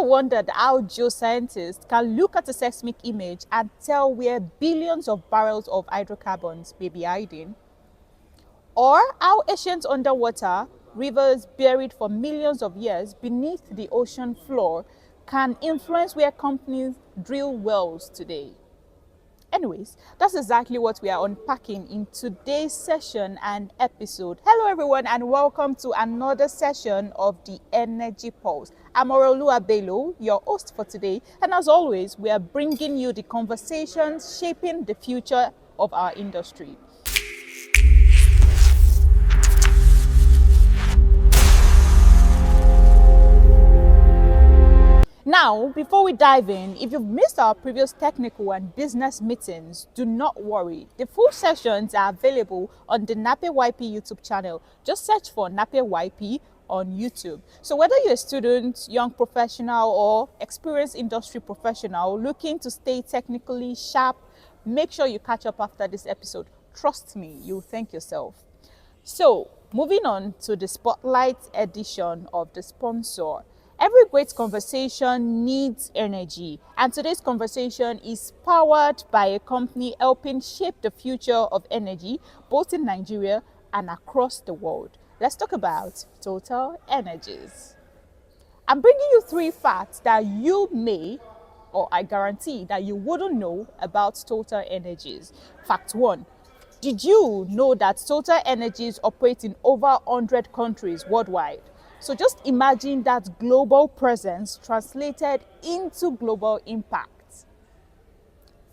ever wondered how geoscientists can look at a seismic image and tell where billions of barrels of hydrocarbons may be hiding? Or how ancient underwater rivers buried for millions of years beneath the ocean floor can influence where companies drill wells today? Anyways, that's exactly what we are unpacking in today's session and episode. Hello, everyone, and welcome to another session of the Energy Pulse. I'm Orolua Bello, your host for today, and as always, we are bringing you the conversations shaping the future of our industry. Now, before we dive in, if you've missed our previous technical and business meetings, do not worry. The full sessions are available on the Nape YP YouTube channel. Just search for Nape YP on YouTube. So whether you're a student, young professional, or experienced industry professional looking to stay technically sharp, make sure you catch up after this episode. Trust me, you'll thank yourself. So, moving on to the spotlight edition of the sponsor. Every great conversation needs energy, and today's conversation is powered by a company helping shape the future of energy both in Nigeria and across the world. Let's talk about Total Energies. I'm bringing you three facts that you may, or I guarantee that you wouldn't know about Total Energies. Fact one: did you know that Total Energies operate in over 100 countries worldwide? So just imagine that global presence translated into global impact.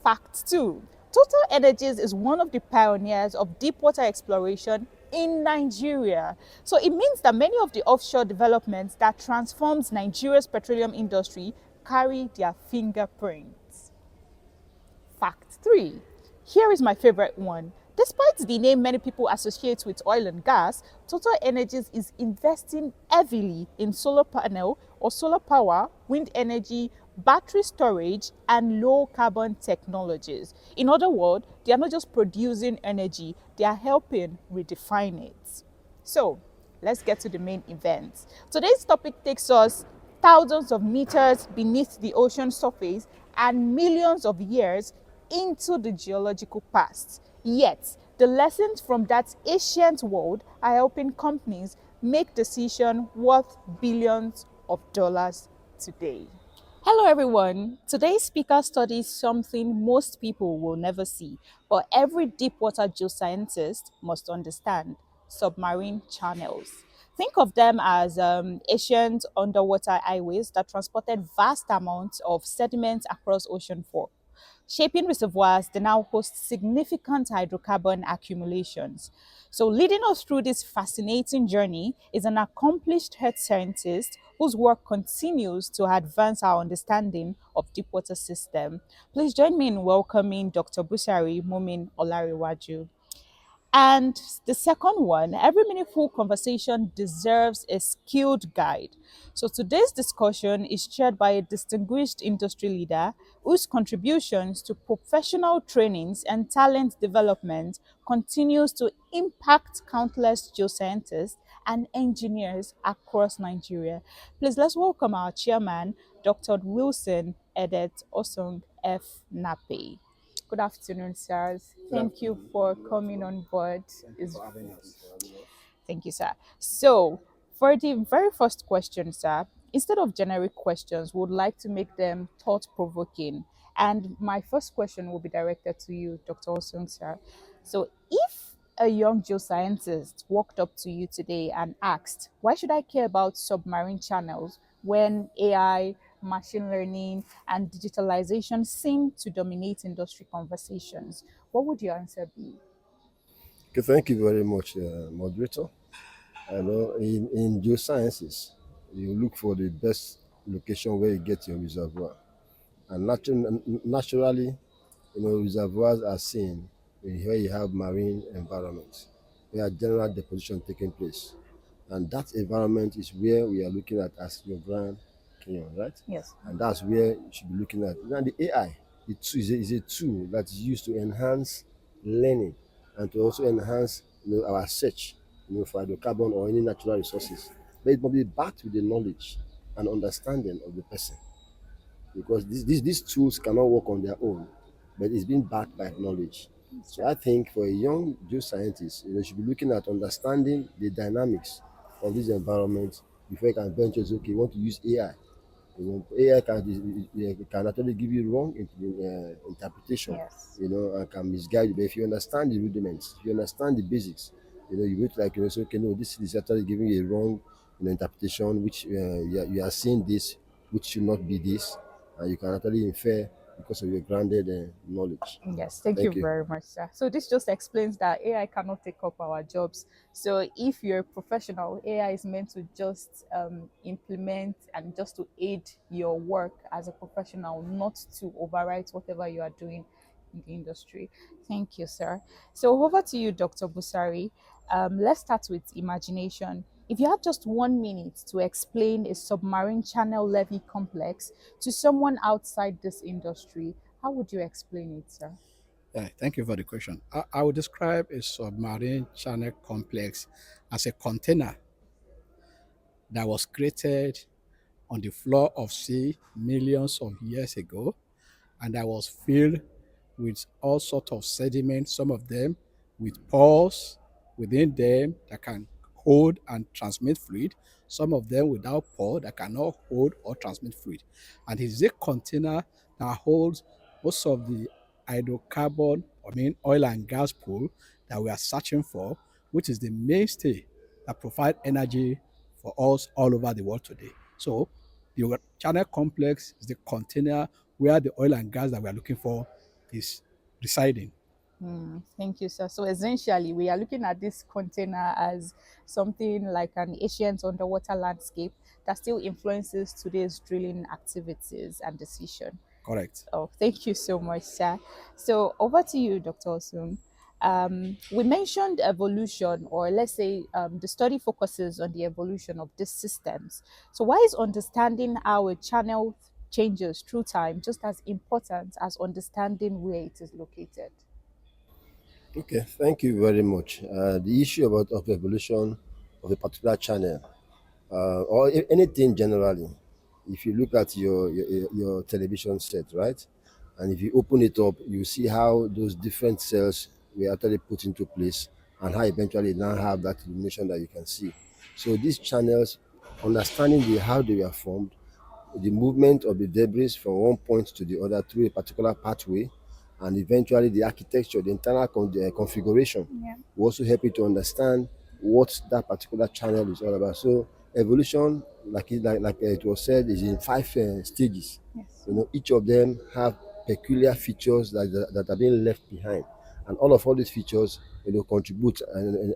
Fact two: Total Energies is one of the pioneers of deepwater exploration in Nigeria. So it means that many of the offshore developments that transforms Nigeria's petroleum industry carry their fingerprints. Fact three: here is my favorite one. Despite the name many people associate with oil and gas, Total Energies is investing heavily in solar panel or solar power, wind energy, battery storage, and low carbon technologies. In other words, they are not just producing energy, they are helping redefine it. So, let's get to the main event. Today's topic takes us thousands of meters beneath the ocean surface and millions of years into the geological past. Yet, the lessons from that ancient world are helping companies make decisions worth billions of dollars today. Hello, everyone. Today's speaker studies something most people will never see, but every deepwater geoscientist must understand: submarine channels. Think of them as ancient underwater highways that transported vast amounts of sediment across ocean floor. Shaping reservoirs, they now host significant hydrocarbon accumulations. So, leading us through this fascinating journey is an accomplished earth scientist whose work continues to advance our understanding of deepwater system. Please join me in welcoming Dr. Busari Mumin Olariwaju. And the second one: every meaningful conversation deserves a skilled guide. So today's discussion is chaired by a distinguished industry leader whose contributions to professional trainings and talent development continues to impact countless geoscientists and engineers across Nigeria. Please let's welcome our chairman, Dr. Wilson Edet Osong F. Nape. Good afternoon, sirs. Thank you for coming on board. Thank you, sir. So, for the very first question, sir, instead of generic questions, we would like to make them thought provoking. And my first question will be directed to you, Dr. Osung, sir. So, if a young geoscientist walked up to you today and asked, why should I care about submarine channels when AI, machine learning, and digitalization seem to dominate industry conversations? What would your answer be? Okay, thank you very much, moderator. I know in geosciences, you look for the best location where you get your reservoir. And naturally, reservoirs are seen where you have marine environments, where general deposition taking place. And that environment is where we are looking at as your Grand Canyon, right? Yes. And that's where you should be looking at. Now, the AI is a tool that is used to enhance learning and to also enhance our search for hydrocarbon or any natural resources. But it must be backed with the knowledge and understanding of the person, because these tools cannot work on their own, but it's been backed by knowledge. So Sure. I think for a young geoscientist, should be looking at understanding the dynamics of this environment before you can venture. Okay, you want to use AI. AI can actually give you wrong interpretation, Yes. and can misguide you. But if you understand the rudiments, if you understand the basics, you would like, say, okay, no, this is actually giving you a wrong, interpretation, which you are seeing this, which should not be this, and you can actually infer because of your grounded knowledge. Yes, thank you Thank you. very much, sir. So this just explains that AI cannot take up our jobs. So if you're a professional, AI is meant to just implement and just to aid your work as a professional, not to overwrite whatever you are doing in the industry. Thank you, sir. So over to you, Dr. Busari. Let's start with imagination. If you had just 1 minute to explain a submarine channel levee complex to someone outside this industry, how would you explain it, sir? Yeah, thank you for the question. I would describe a submarine channel complex as a container that was created on the floor of sea millions of years ago, and that was filled with all sorts of sediment, some of them with pores within them that can hold and transmit fluid, some of them without pore that cannot hold or transmit fluid. And it is a container that holds most of the hydrocarbon, oil and gas pool that we are searching for, which is the mainstay that provide energy for us all over the world today. So the channel complex is the container where the oil and gas that we are looking for is residing. Thank you, sir. So essentially, we are looking at this container as something like an ancient underwater landscape that still influences today's drilling activities and decision. Correct. Oh, thank you so much, sir. So over to you, Dr. Osum. We mentioned evolution, or let's say the study focuses on the evolution of these systems. So why is understanding how a channel changes through time just as important as understanding where it is located? Okay, thank you very much. The issue about of evolution of a particular channel, or anything generally, if you look at your television set, right, and if you open it up, you see how those different cells were actually put into place, and how eventually now have that illumination that you can see. So these channels, understanding how they were formed, the movement of the debris from one point to the other through a particular pathway, and eventually the architecture, the internal configuration Yeah. will also help you to understand what that particular channel is all about. So evolution, like it was said, is in five stages. Yes. Each of them have peculiar features that are being left behind, and all these features, contribute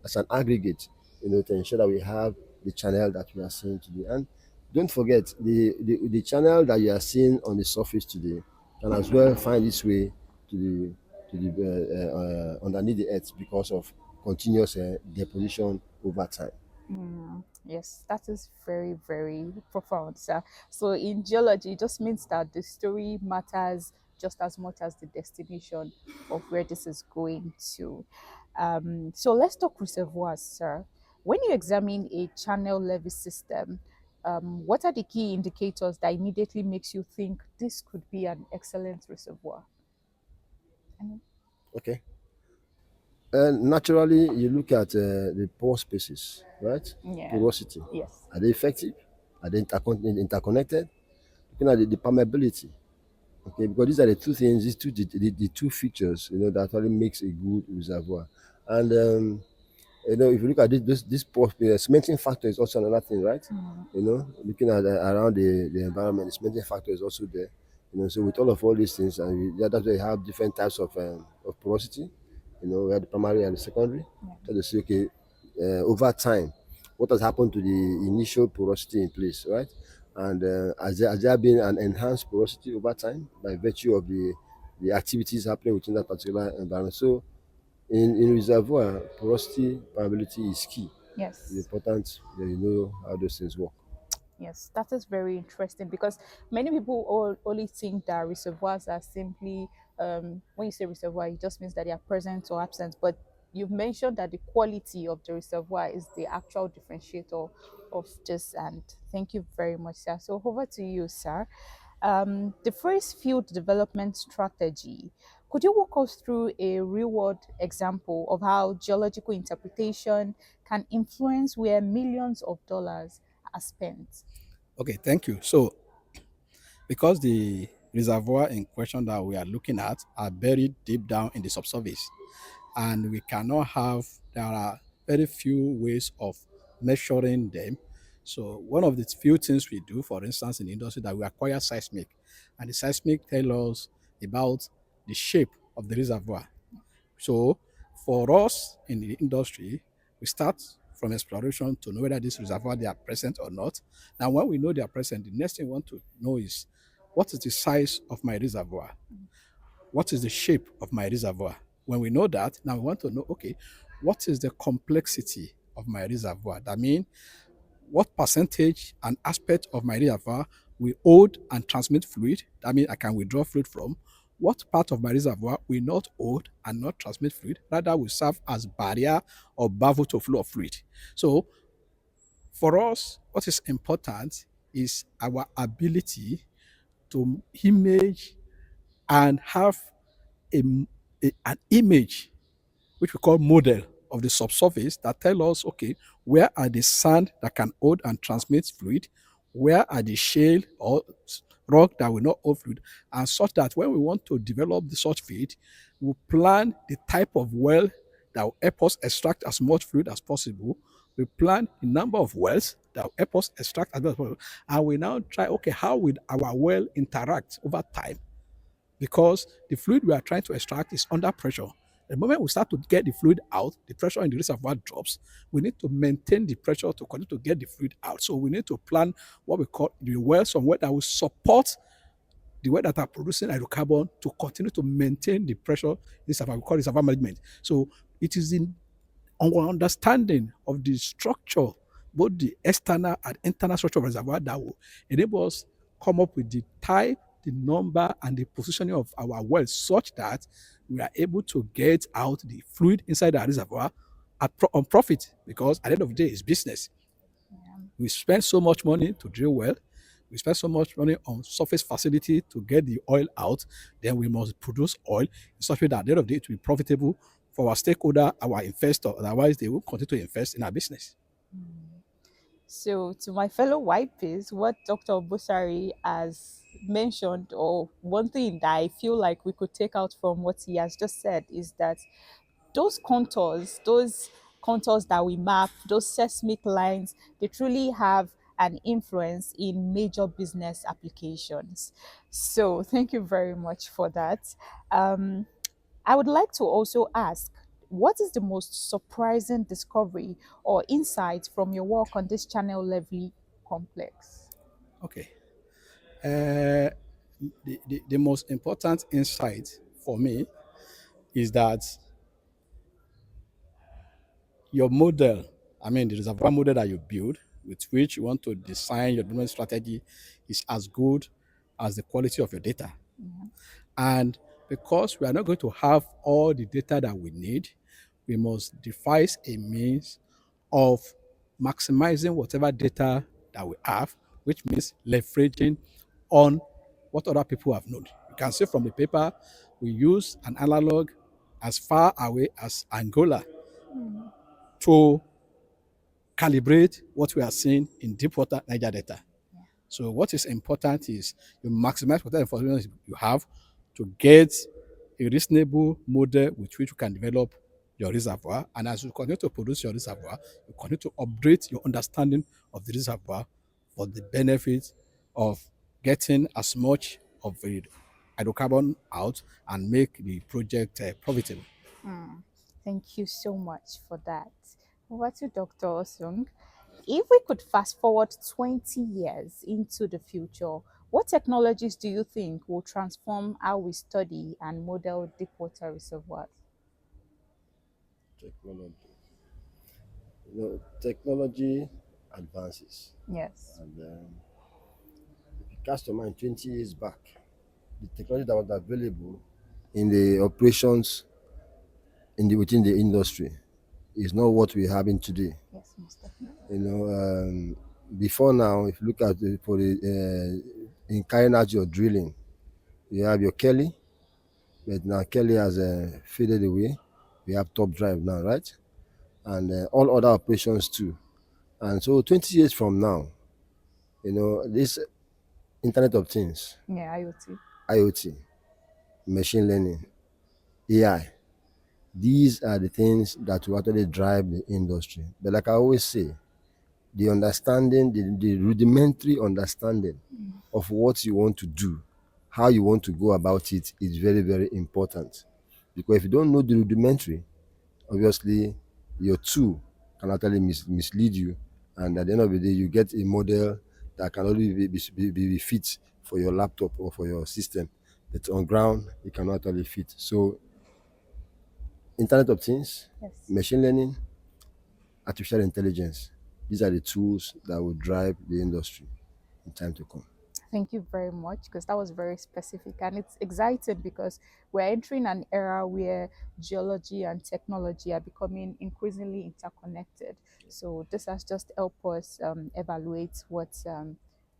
as an aggregate, to ensure that we have the channel that we are seeing today. And don't forget, the channel that you are seeing on the surface today can as well find its way to the underneath the earth because of continuous deposition over time. Yes, that is very, very profound, sir. So in geology, it just means that the story matters just as much as the destination of where this is going to. So let's talk reservoirs, sir. When you examine a channel levee system, what are the key indicators that immediately makes you think this could be an excellent reservoir? Any- Okay. And naturally, you look at the pore spaces, right? Yeah. Porosity. Yes. Are they effective? Are they interconnected? Looking at the permeability. Okay, because these are the two things, the two features, that actually makes a good reservoir. And if you look at this cementing factor is also another thing, right? Looking at around the environment, the cementing factor is also there. So with all these things, and that's why you have different types of porosity. We have the primary and the secondary. Yeah. So they say, okay, over time, what has happened to the initial porosity in place, right? And has there been an enhanced porosity over time by virtue of the activities happening within that particular environment? So in reservoir, porosity permeability is key. It's Yes. important that you know how those things work. Yes, that is very interesting because many people only think that reservoirs are simply, when you say reservoir, it just means that they are present or absent. But you've mentioned that the quality of the reservoir is the actual differentiator of this. And thank you very much, sir. So over to you, sir. The first field development strategy. Could you walk us through a real world example of how geological interpretation can influence where millions of dollars are spent? Okay, thank you. So, because the reservoir in question that we are looking at are buried deep down in the subsurface, and we cannot have, there are very few ways of measuring them. So one of the few things we do, for instance, in the industry, that we acquire seismic, and the seismic tell us about the shape of the reservoir. So for us in the industry, we start from exploration to know whether this reservoir they are present or not. Now, when we know they are present, the next thing we want to know is what is the size of my reservoir? What is the shape of my reservoir? When we know that, now we want to know, okay, what is the complexity of my reservoir? That means what percentage and aspect of my reservoir will hold and transmit fluid. That means I can withdraw fluid from. What part of my reservoir will not hold and not transmit fluid, rather will serve as barrier or valve to flow of fluid. So for us, what is important is our ability to image and have a, an image which we call model of the subsurface that tell us, okay, where are the sand that can hold and transmit fluid, where are the shale or rock that will not hold fluid, and such that when we want to develop the such field, we plan the type of well that will help us extract as much fluid as possible. We plan the number of wells that will help us extract as much as possible. And we now try, okay, how will our well interact over time? Because the fluid we are trying to extract is under pressure. The moment we start to get the fluid out, the pressure in the reservoir drops. We need to maintain the pressure to continue to get the fluid out. So we need to plan what we call the wells, somewhere that will support the well that are producing hydrocarbon to continue to maintain the pressure in the reservoir. We call it reservoir management. So it is in our understanding of the structure, both the external and internal structure of reservoir, that will enable us come up with the type, the number, and the positioning of our wells such that we are able to get out the fluid inside our reservoir on profit, because at the end of the day, it's business. We spend so much money to drill well. We spend so much money on surface facility to get the oil out. Then we must produce oil in such a way that at the end of the day it will be profitable for our stakeholder, our investor. Otherwise, they will continue to invest in our business. So, to my fellow YPs, what Dr. Busari has mentioned, or one thing that I feel like we could take out from what he has just said, is that those contours that we map, those seismic lines, they truly have an influence in major business applications. So, thank you very much for that. Um, I would like to also ask, what is the most surprising discovery or insight from your work on this channel-levee complex? Okay. Uh, the most important insight for me is that your model, I mean, the reservoir model that you build with which you want to design your development strategy, is as good as the quality of your data. Yeah. And because we are not going to have all the data that we need, we must devise a means of maximizing whatever data that we have, which means leveraging on what other people have known. You can see from the paper, we use an analog as far away as Angola Mm. to calibrate what we are seeing in Deepwater Nigeria data. Yeah. So what is important is you maximize whatever information you have to get a reasonable model with which you can develop your reservoir. And as you continue to produce your reservoir, you continue to upgrade your understanding of the reservoir for the benefit of getting as much of the hydrocarbon out and make the project profitable. Mm. Thank you so much for that. Over to Dr. Osung. If we could fast forward 20 years into the future, what technologies do you think will transform how we study and model deep water reservoirs? Technology. Technology advances. Yes. And if you cast your mind 20 years back, the technology that was available in the operations within the industry. It's not what we're having today. Yes, most definitely. You know, before now, if you look at for the in carrying out your drilling, you have your Kelly, but now Kelly has faded away. We have top drive now, right? And all other operations too. And so 20 years from now, this Internet of Things, Yeah, IoT. IoT, machine learning, AI, these are the things that will actually drive the industry. But like I always say, the understanding, the rudimentary understanding of what you want to do, how you want to go about it is very, very important. Because if you don't know the rudimentary, obviously your tool can actually mislead you. And at the end of the day, you get a model that can only be fit for your laptop or for your system. But on ground, it cannot actually fit. So Internet of Things, Yes. machine learning, artificial intelligence, these are the tools that will drive the industry in time to come. Thank you very much because that was very specific and it's exciting because we're entering an era where geology and technology are becoming increasingly interconnected. So this has just helped us evaluate what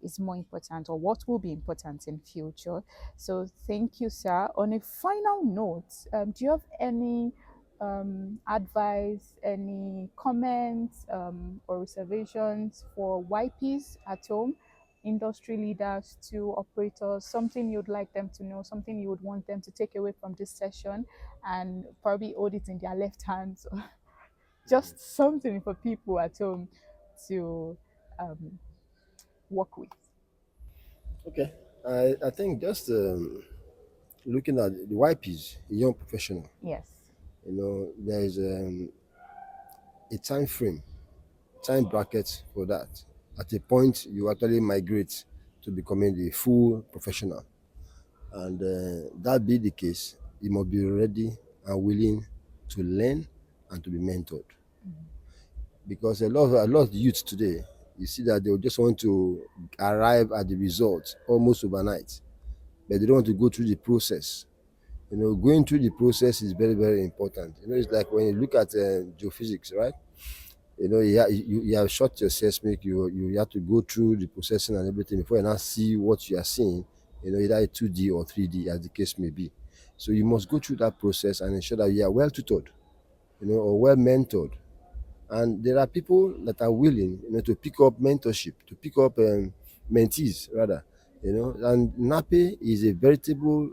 is more important or what will be important in future. So thank you, sir. On a final note, do you have any advice, any comments or reservations for YPs at home? Industry leaders to operators, something you'd like them to know, something you would want them to take away from this session and probably hold it in their left hands, or just something for people at home to um, work with. Okay. I think just looking at the YPs, young professional, Yes. there is a time frame, time bracket for that. At a point, you actually migrate to becoming the full professional. And that be the case, you must be ready and willing to learn and to be mentored. Because a lot of youth today, you see that they just want to arrive at the result almost overnight, but they don't want to go through the process. Going through the process is very, very important. It's like when you look at geophysics, right? You have shot your seismic, you have to go through the processing and everything before you now see what you are seeing, either 2D or 3D, as the case may be. So you must go through that process and ensure that you are well tutored, or well mentored. And there are people that are willing, to pick up mentorship, to pick up mentees rather, and NAPE is a veritable,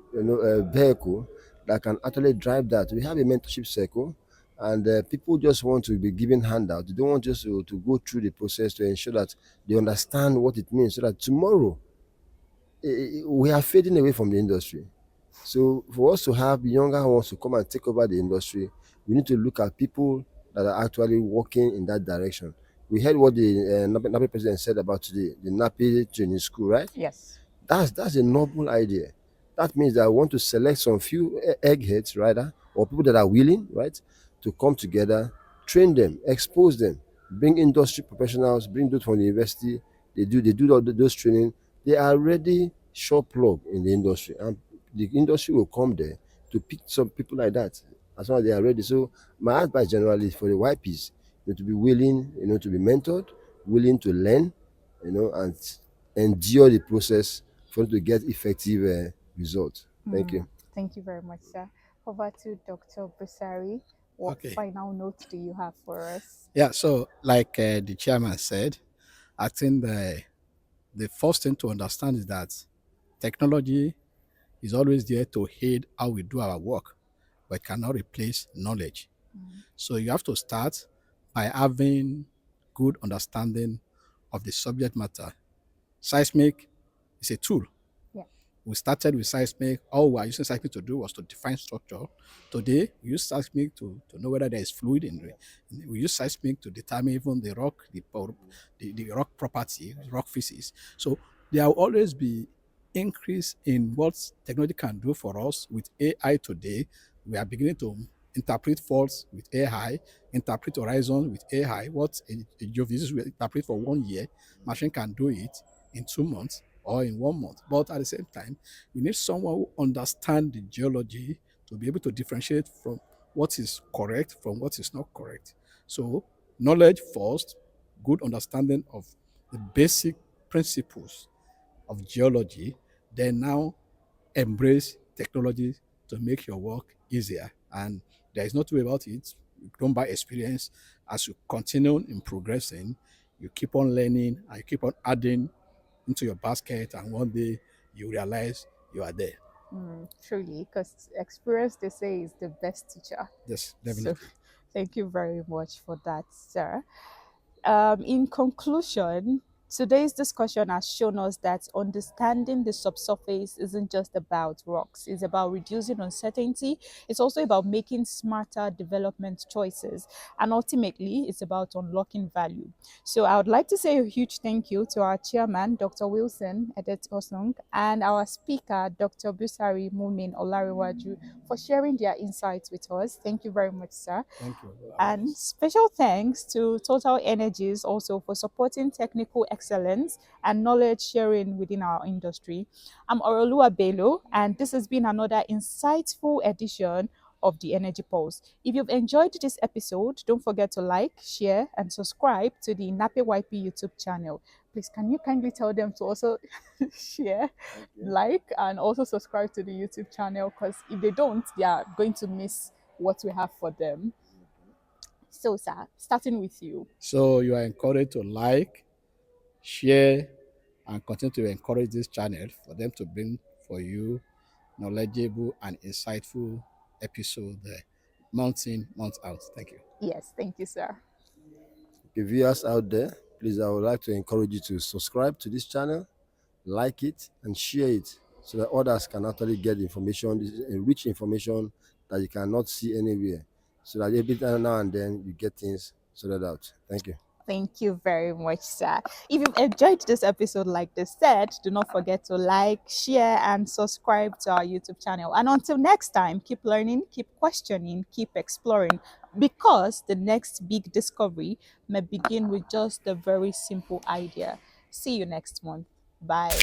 vehicle that can actually drive that. We have a mentorship circle, and people just want to be given handout. They don't want just to go through the process to ensure that they understand what it means, so that tomorrow we are fading away from the industry. So for us to have younger ones to come and take over the industry, we need to look at people that are actually working in that direction. We heard what the NAPE president said about today, the NAPE training school, right? Yes. That's a noble idea. That means that I want to select some few eggheads, rather, or people that are willing, right, to come together, train them, expose them, bring industry professionals, bring those from the university. They do all those training. They are already sure plug in the industry, and the industry will come there to pick some people like that as long as they are ready. So my advice generally for the YPs, to be willing, to be mentored, willing to learn, and endure the process for them to get effective results. Thank you. Thank you very much, sir. Over to Dr. Busari. What Okay. final notes do you have for us? Yeah. So, like the chairman said, I think the first thing to understand is that technology is always there to aid how we do our work, but it cannot replace knowledge. So you have to start by having good understanding of the subject matter. Seismic is a tool. Yeah. We started with seismic. All we are using seismic to do was to define structure. Today, we use seismic to know whether there is fluid in it. We use seismic to determine even the rock, the rock property, rock physics. So there will always be increase in what technology can do for us with AI today. We are beginning to interpret faults with AI, interpret horizons with AI. What a geophysicist will interpret for 1 year, machine can do it in 2 months or in 1 month. But at the same time, we need someone who understands the geology to be able to differentiate from what is correct from what is not correct. So, knowledge first, good understanding of the basic principles of geology, then now embrace technology to make your work easier. And there is no two way about it. You don't buy experience. As you continue in progressing, you keep on learning and you keep on adding into your basket, and one day you realize you are there. Truly, because experience, they say, is the best teacher. Yes, So, definitely. thank you very much for that, sir. In conclusion, today's discussion has shown us that understanding the subsurface isn't just about rocks, it's about reducing uncertainty, it's also about making smarter development choices, and ultimately, it's about unlocking value. So, I would like to say a huge thank you to our chairman, Dr. Wilson Edet Osung, and our speaker, Dr. Busari Mumin Olariwaju, for sharing their insights with us. Thank you very much, sir. Thank you for having And us. special thanks to Total Energies also for supporting technical excellence and knowledge sharing within our industry. I'm Orolua Belo, and this has been another insightful edition of the Energy Pulse. If you've enjoyed this episode, don't forget to like, share, and subscribe to the Nape YP YouTube channel. Please, can you kindly tell them to also share, like, and also subscribe to the YouTube channel? Because if they don't, they are going to miss what we have for them. So, sir, starting with you. So you are encouraged to like, share, and continue to encourage this channel for them to bring for you knowledgeable and insightful episode month in, month out. Thank you. Yes, thank you, sir. Okay, viewers out there, please, I would like to encourage you to subscribe to this channel, like it, and share it so that others can actually get information, rich information that you cannot see anywhere. So that every time now and then you get things sorted out. Thank you. Thank you very much, sir. If you've enjoyed this episode, like they said, do not forget to like, share, and subscribe to our YouTube channel. And until next time, keep learning, keep questioning, keep exploring, because the next big discovery may begin with just a very simple idea. See you next month. Bye.